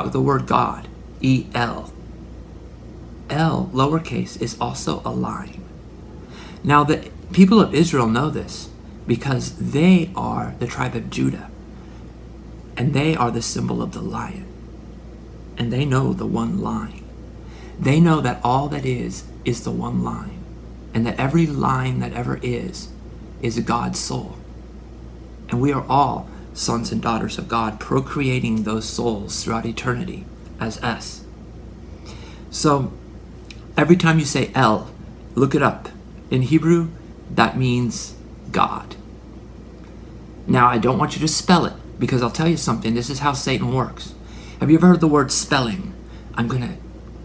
the word God, E-L. L, lowercase, is also a line. Now, the people of Israel know this because they are the tribe of Judah, and they are the symbol of the lion, and they know the one line. They know that all that is the one line, and that every line that ever is God's soul. And we are all sons and daughters of God, procreating those souls throughout eternity as us. So every time you say El, look it up. In Hebrew, that means God. Now, I don't want you to spell it, because I'll tell you something. This is how Satan works. Have you ever heard the word spelling? I'm going to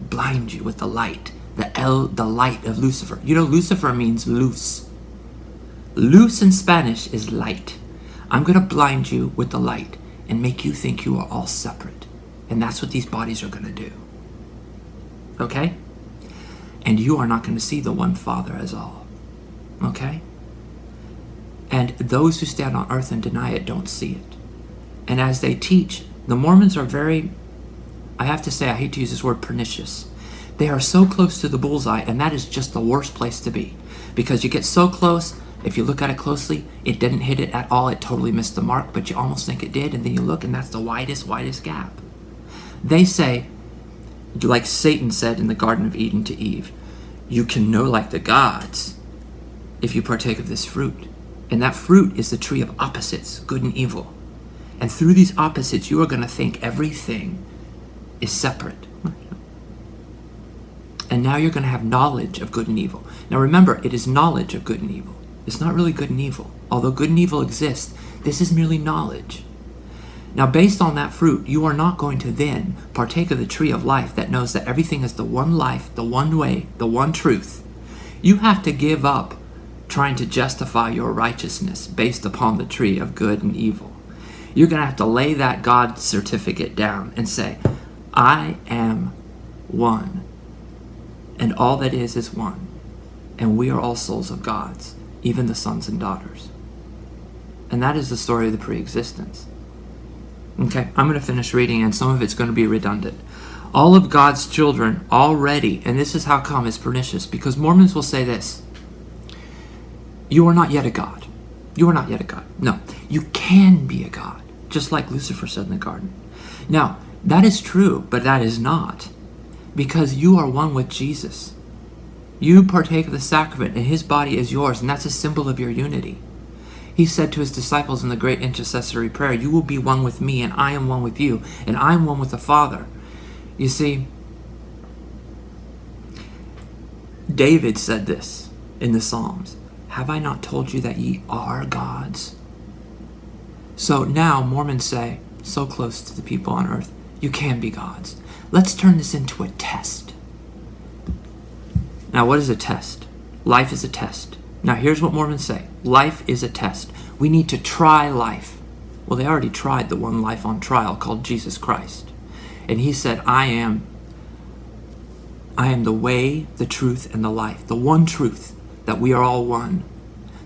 blind you with the light. The light of Lucifer. You know, Lucifer means loose. Loose in Spanish is light. I'm going to blind you with the light and make you think you are all separate. And that's what these bodies are going to do. Okay? And you are not going to see the one Father as all. Okay? And those who stand on earth and deny it don't see it. And as they teach, the Mormons are very, I have to say, I hate to use this word, pernicious. They are so close to the bullseye, and that is just the worst place to be. Because you get so close, if you look at it closely, it didn't hit it at all. It totally missed the mark, but you almost think it did, and then you look, and that's the widest gap. They say, like Satan said in the Garden of Eden to Eve, you can know like the gods if you partake of this fruit. And that fruit is the tree of opposites, good and evil. And through these opposites, you are going to think everything is separate. And now you're going to have knowledge of good and evil. Now remember, it is knowledge of good and evil. It's not really good and evil. Although good and evil exist, this is merely knowledge. Now based on that fruit, you are not going to then partake of the tree of life that knows that everything is the one life, the one way, the one truth. You have to give up trying to justify your righteousness based upon the tree of good and evil. You're going to have to lay that God certificate down and say, I am one. And all that is one. And we are all souls of God's, even the sons and daughters. And that is the story of the pre-existence. Okay, I'm going to finish reading, and some of it's going to be redundant. All of God's children already, and this is how come it's pernicious, because Mormons will say this: you are not yet a God. You are not yet a God. No, you can be a God, just like Lucifer said in the garden. Now, that is true, but that is not, because you are one with Jesus. You partake of the sacrament, and his body is yours, and that's a symbol of your unity. He said to his disciples in the great intercessory prayer, you will be one with me, and I am one with you, and I am one with the Father. You see, David said this in the Psalms, have I not told you that ye are gods? So now Mormons say, so close to the people on earth, you can be gods. Let's turn this into a test. Now, what is a test? Life is a test. Now, here's what Mormons say. Life is a test. We need to try life. Well, they already tried the one life on trial called Jesus Christ. And he said, I am the way, the truth, and the life. The one truth, that we are all one.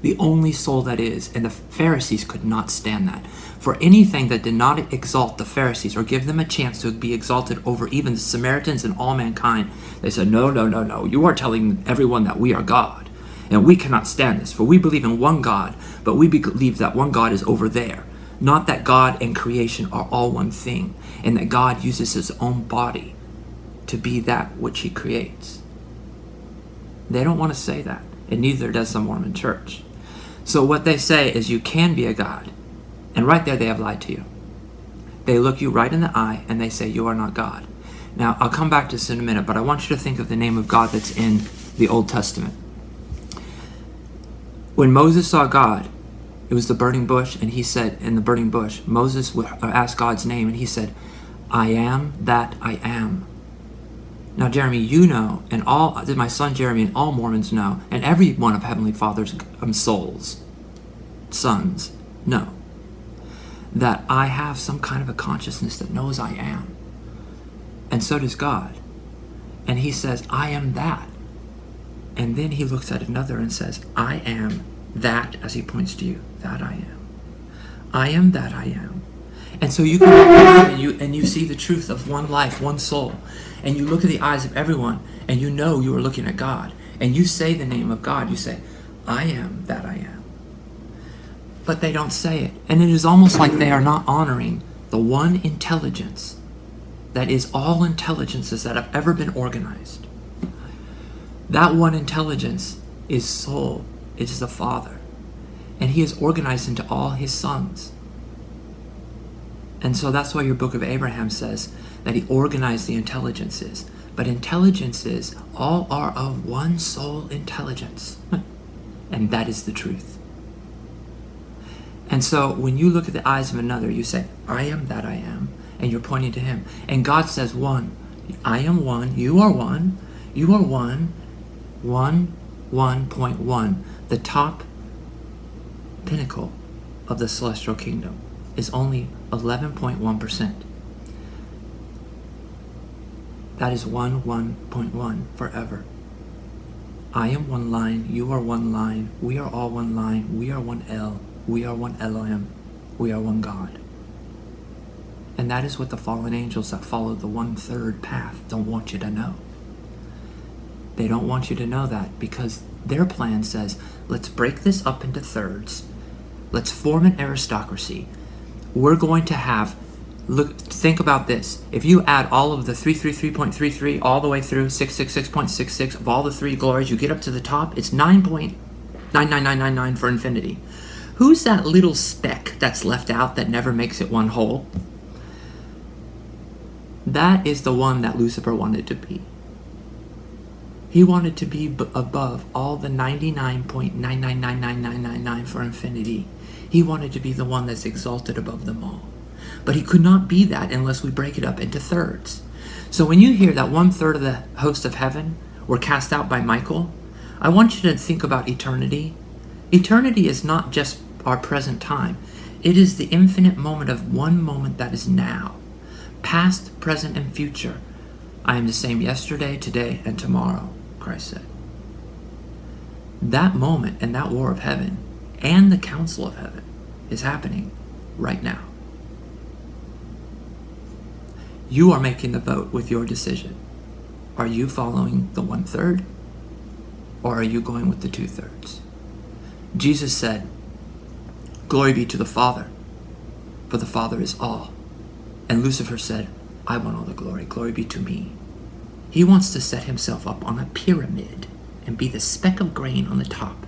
The only soul that is. And the Pharisees could not stand that. For anything that did not exalt the Pharisees or give them a chance to be exalted over even the Samaritans and all mankind, they said, no, no, no, no. You are telling everyone that we are God. And we cannot stand this, for we believe in one God, but we believe that one God is over there. Not that God and creation are all one thing, and that God uses his own body to be that which he creates. They don't want to say that, and neither does the Mormon church. So what they say is you can be a God, and right there they have lied to you. They look you right in the eye, and they say you are not God. Now, I'll come back to this in a minute, but I want you to think of the name of God that's in the Old Testament. When Moses saw God, it was the burning bush, and he said, in the burning bush, Moses asked God's name, and he said, I am that I am. Now, Jeremy, you know, and my son Jeremy and all Mormons know, and every one of Heavenly Father's souls, sons, know, that I have some kind of a consciousness that knows I am. And so does God. And he says, I am that. And then he looks at another and says, I am that, as he points to you, that I am. I am that I am. And so you can look around and you see the truth of one life, one soul. And you look at the eyes of everyone and you know you are looking at God. And you say the name of God. You say, I am that I am. But they don't say it. And it is almost like they are not honoring the one intelligence that is all intelligences that have ever been organized. That one intelligence is soul. It is the Father. And he is organized into all his sons. And so that's why your book of Abraham says that he organized the intelligences. But intelligences all are of one soul intelligence. And that is the truth. And so when you look at the eyes of another, you say, I am that I am. And you're pointing to him. And God says one. I am one. You are one. You are one. 1.1. The top pinnacle of the celestial kingdom is only 11.1%. That is 1.1 forever. I am one line, you are one line, we are all one line, we are one El, we are one Elohim, we are one God. And that is what the fallen angels that follow the 1/3 path don't want you to know. They don't want you to know that because their plan says, let's break this up into thirds. Let's form an aristocracy. We're going to have, think about this. If you add all of the 333.33 all the way through 666.66 of all the three glories, you get up to the top, it's 9.99999 for infinity. Who's that little speck that's left out that never makes it one whole? That is the one that Lucifer wanted to be. He wanted to be above all the 99.999999 for infinity. He wanted to be the one that's exalted above them all. But he could not be that unless we break it up into thirds. So when you hear that 1/3 of the host of heaven were cast out by Michael, I want you to think about eternity. Eternity is not just our present time. It is the infinite moment of one moment that is now. Past, present, and future. I am the same yesterday, today, and tomorrow, Christ said. That moment and that war of heaven and the council of heaven is happening right now. You are making the vote with your decision. Are you following the 1/3 or are you going with the 2/3? Jesus said, glory be to the Father, for the Father is all. And Lucifer said, I want all the glory. Glory be to me. He wants to set himself up on a pyramid and be the speck of grain on the top.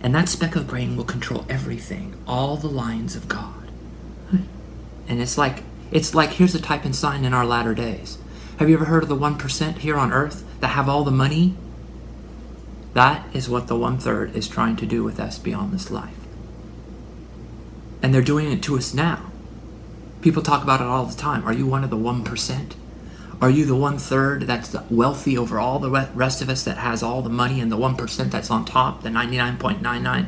And that speck of grain will control everything, all the lines of God. And it's like here's a type and sign in our latter days. Have you ever heard of the 1% here on earth that have all the money? That is what the 1/3 is trying to do with us beyond this life. And they're doing it to us now. People talk about it all the time. Are you one of the 1%? Are you the 1/3 that's wealthy over all the rest of us that has all the money and the 1% that's on top, the 99.99?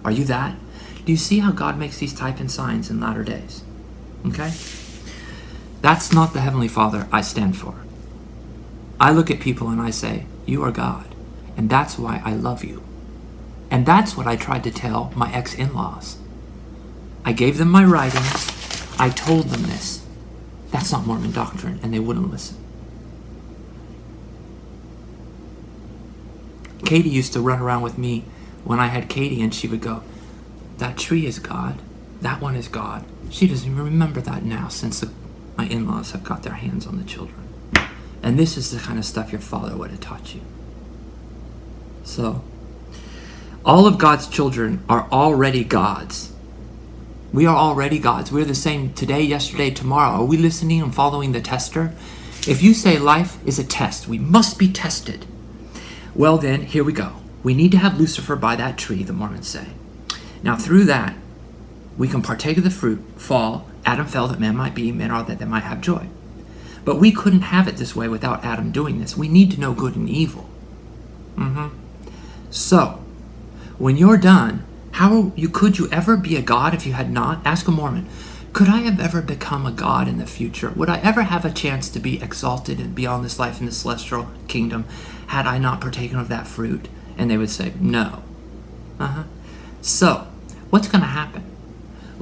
Are you that? Do you see how God makes these type and signs in latter days? Okay? That's not the Heavenly Father I stand for. I look at people and I say, you are God. And that's why I love you. And that's what I tried to tell my ex-in-laws. I gave them my writings. I told them this. That's not Mormon doctrine, and they wouldn't listen. Katie used to run around with me when I had Katie, and she would go, that tree is God. That one is God. She doesn't even remember that now since my in-laws have got their hands on the children. And this is the kind of stuff your father would have taught you. So, all of God's children are already gods. We are already gods. We're the same today, yesterday, tomorrow. Are we listening and following the tester? If you say life is a test, we must be tested. Well then, here we go. We need to have Lucifer by that tree, the Mormons say. Now through that, we can partake of the fruit, fall. Adam fell that man might be, men are that they might have joy. But we couldn't have it this way without Adam doing this. We need to know good and evil. So, when you're done, could you ever be a god if you had not? Ask a Mormon. Could I have ever become a god in the future? Would I ever have a chance to be exalted and beyond this life in the celestial kingdom had I not partaken of that fruit? And they would say, no. So, what's going to happen?